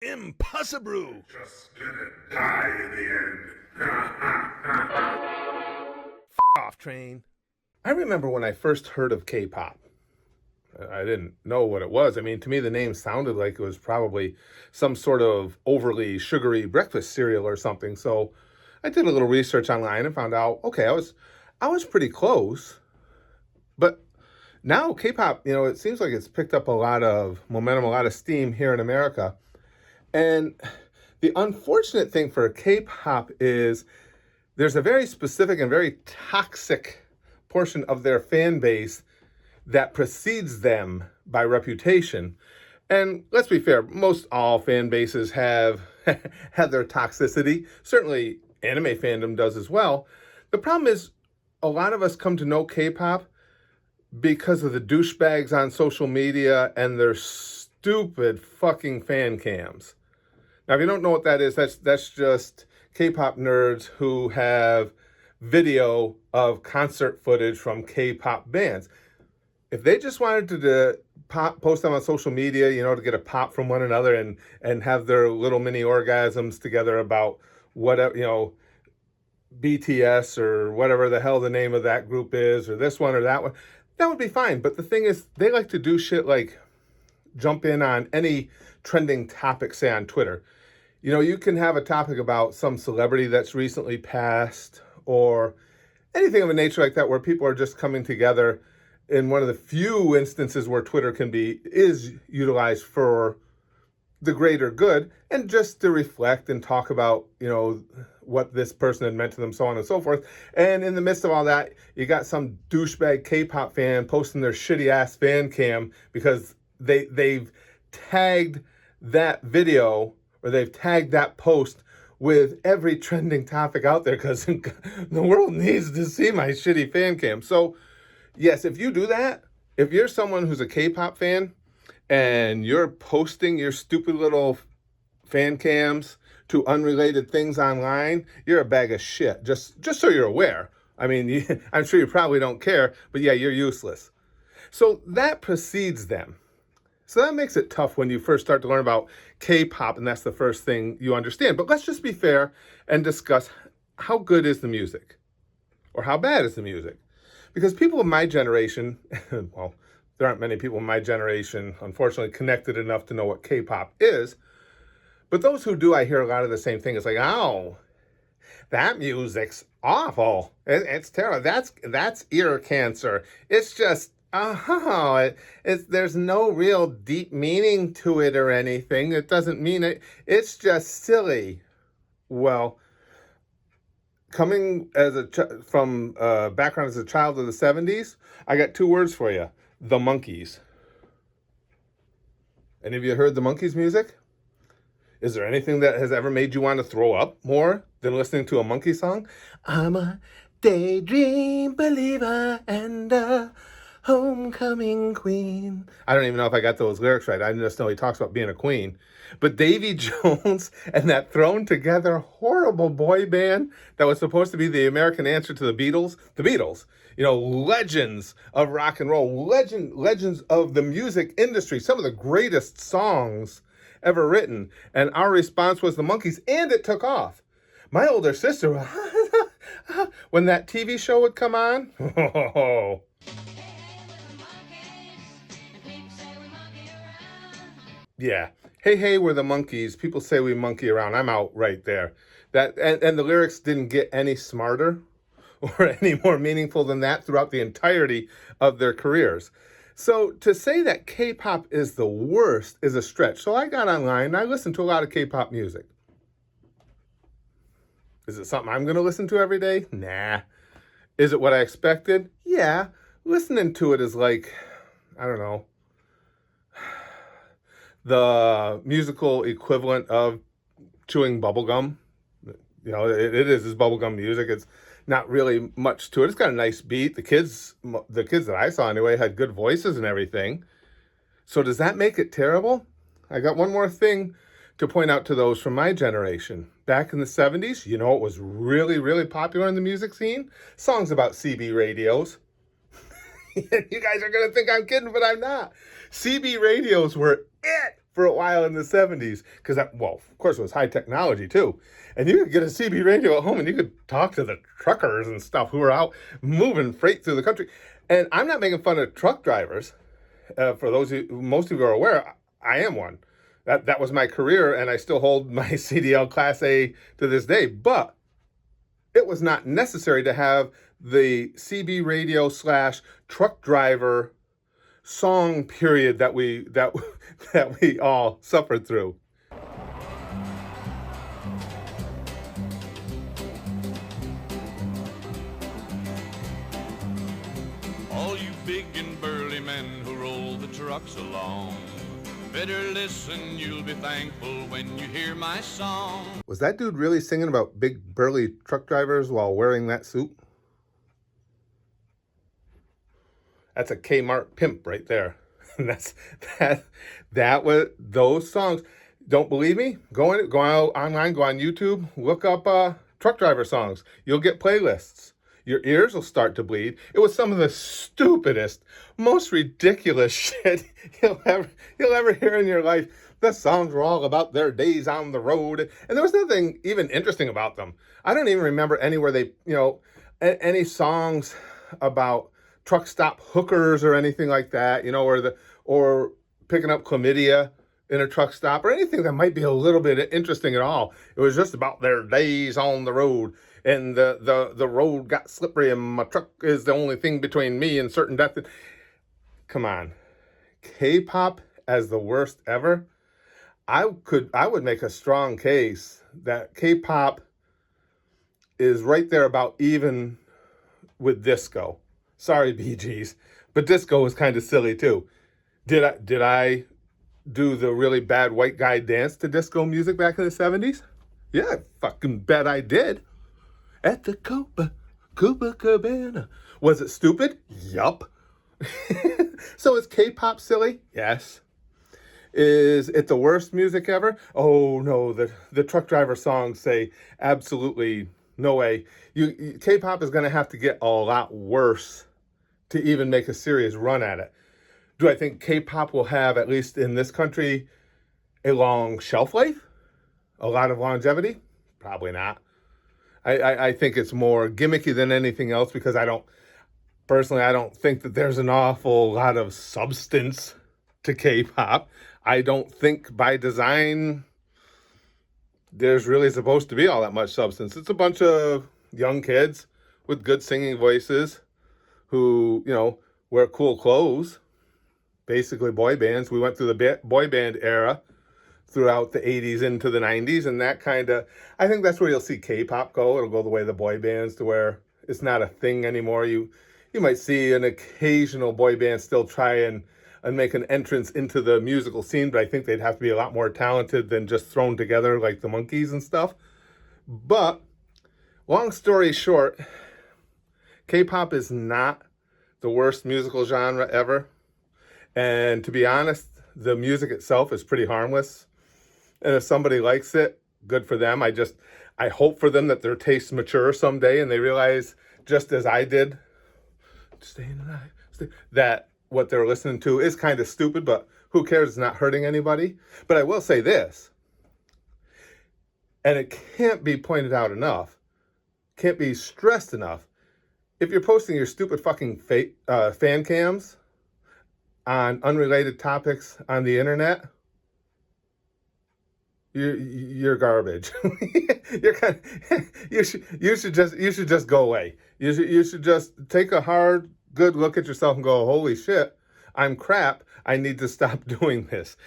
Impossible. Just gonna die in the end. Off train. I remember when I first heard of K-pop. I didn't know what it was. I mean, to me, the name sounded like it was probably some sort of overly sugary breakfast cereal or something. So I did a little research online and found out, okay, I was pretty close. But now K-pop, it seems like it's picked up a lot of momentum, a lot of steam here in America. And the unfortunate thing for K-pop is there's a very specific and very toxic portion of their fan base that precedes them by reputation. And let's be fair, most all fan bases have have their toxicity. Certainly anime fandom does as well. The problem is a lot of us come to know K-pop because of the douchebags on social media and their stupid fucking fan cams. Now, if you don't know what that is, that's just K-pop nerds who have video of concert footage from K-pop bands. If they just wanted to post them on social media, to get a pop from one another and have their little mini orgasms together about whatever, BTS or whatever the hell the name of that group is, or this one or that one, that would be fine. But the thing is, they like to do shit like jump in on any trending topic, say on Twitter. You can have a topic about some celebrity that's recently passed or anything of a nature like that where people are just coming together in one of the few instances where Twitter is utilized for the greater good and just to reflect and talk about, what this person had meant to them, so on and so forth. And in the midst of all that, you got some douchebag K-pop fan posting their shitty ass fan cam because they've tagged that video or they've tagged that post with every trending topic out there because the world needs to see my shitty fan cam. So yes, if you do that, if you're someone who's a K-pop fan and you're posting your stupid little fan cams to unrelated things online, you're a bag of shit. Just so you're aware. I mean, I'm sure you probably don't care, but yeah, you're useless. So that precedes them. So that makes it tough when you first start to learn about K-pop, and that's the first thing you understand. But let's just be fair and discuss how good is the music or how bad is the music. Because people of my generation, well, there aren't many people in my generation, unfortunately, connected enough to know what K-pop is. But those who do, I hear a lot of the same thing. It's like, oh, that music's awful. It's terrible. That's ear cancer. It's just, there's no real deep meaning to it or anything. It doesn't mean it. It's just silly. Well, coming from background as a child of the 70s, I got two words for you. The Monkees. Any of you heard the Monkees music? Is there anything that has ever made you want to throw up more than listening to a Monkee song? I'm a daydream believer and a homecoming queen. I don't even know if I got those lyrics right. I just know he talks about being a queen. But Davy Jones and that thrown together horrible boy band that was supposed to be the American answer to the Beatles, legends of rock and roll, legends of the music industry, some of the greatest songs ever written. And our response was the Monkees, and it took off. My older sister, when that TV show would come on, yeah. Hey, hey, we're the Monkees. People say we monkey around. I'm out right there. And the lyrics didn't get any smarter or any more meaningful than that throughout the entirety of their careers. So to say that K-pop is the worst is a stretch. So I got online and I listened to a lot of K-pop music. Is it something I'm going to listen to every day? Nah. Is it what I expected? Yeah. Listening to it is like, I don't know, the musical equivalent of chewing bubblegum. It is bubblegum music. It's not really much to it. It's got a nice beat. The kids that I saw anyway had good voices and everything. So does that make it terrible? I got one more thing to point out to those from my generation. Back in the 70s, it was really, really popular in the music scene? Songs about CB radios. You guys are going to think I'm kidding, but I'm not. CB radios were it for a while in the 70s. Because that, well, of course, it was high technology too. And you could get a CB radio at home and you could talk to the truckers and stuff who were out moving freight through the country. And I'm not making fun of truck drivers. For those who, most of you are aware, I am one. That was my career, and I still hold my CDL Class A to this day. But it was not necessary to have the CB radio / truck driver song period that we all suffered through. All you big and burly men who roll the trucks along, better listen, you'll be thankful when you hear my song. Was that dude really singing about big burly truck drivers while wearing that suit? That's a Kmart pimp right there. And that was those songs. Don't believe me? Go out online, go on YouTube, look up truck driver songs. You'll get playlists. Your ears will start to bleed. It was some of the stupidest, most ridiculous shit you'll ever hear in your life. The songs were all about their days on the road, and there was nothing even interesting about them. I don't even remember anywhere they, any songs about truck stop hookers or anything like that, or picking up chlamydia in a truck stop or anything that might be a little bit interesting at all. It was just about their days on the road. And the road got slippery and my truck is the only thing between me and certain death. Come on. K-pop as the worst ever? I would make a strong case that K-pop is right there about even with disco. Sorry, Bee Gees, but disco was kind of silly too. Did I do the really bad white guy dance to disco music back in the 70s? Yeah, I fucking bet I did. At the Copacabana. Was it stupid? Yup. So is K-pop silly? Yes. Is it the worst music ever? Oh no, the truck driver songs say absolutely no way. K-pop is going to have to get a lot worse to even make a serious run at it. Do I think K-pop will have, at least in this country, a long shelf life? A lot of longevity? Probably not. I think it's more gimmicky than anything else because I don't think that there's an awful lot of substance to K-pop. I don't think by design there's really supposed to be all that much substance. It's a bunch of young kids with good singing voices who, wear cool clothes. Basically boy bands. We went through the boy band era throughout the 80s into the 90s, and that I think that's where you'll see K-pop go. It'll go the way of the boy bands to where it's not a thing anymore. You might see an occasional boy band still try and make an entrance into the musical scene, but I think they'd have to be a lot more talented than just thrown together like the Monkees and stuff. But long story short, K-pop is not the worst musical genre ever. And to be honest, the music itself is pretty harmless. And if somebody likes it, good for them. I hope for them that their tastes mature someday and they realize, just as I did, staying alive, that what they're listening to is kind of stupid, but who cares? It's not hurting anybody. But I will say this, and it can't be pointed out enough, can't be stressed enough. If you're posting your stupid fucking fan cams on unrelated topics on the internet, you're garbage. You should just go away. You should just take a hard, good look at yourself and go, holy shit, I'm crap. I need to stop doing this.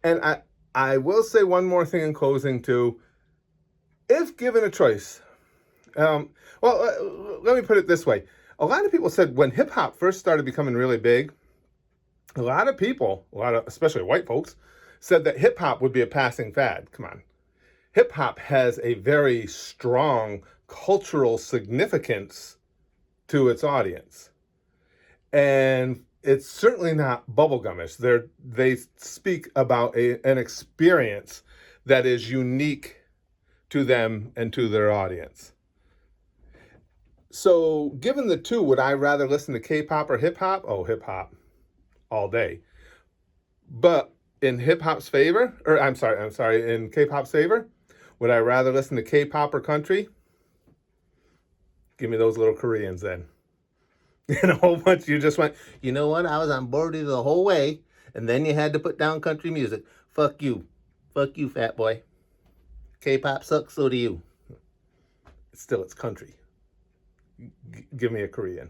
And I will say one more thing in closing too. If given a choice, let me put it this way. A lot of people said when hip hop first started becoming really big, a lot of people, especially white folks, said that hip hop would be a passing fad. Come on. Hip hop has a very strong cultural significance to its audience. And it's certainly not bubblegumish. They speak about an experience that is unique to them and to their audience. So given the two, would I rather listen to K-pop or hip hop? Oh, hip hop all day. But in hip hop's favor, or I'm sorry, in K-pop's favor, would I rather listen to K-pop or country? Give me those little Koreans then. And a whole bunch, you just went, you know what? I was on board with you the whole way, and then you had to put down country music. Fuck you. Fuck you, fat boy. K-pop sucks, so do you. Still, it's country. Give me a Korean.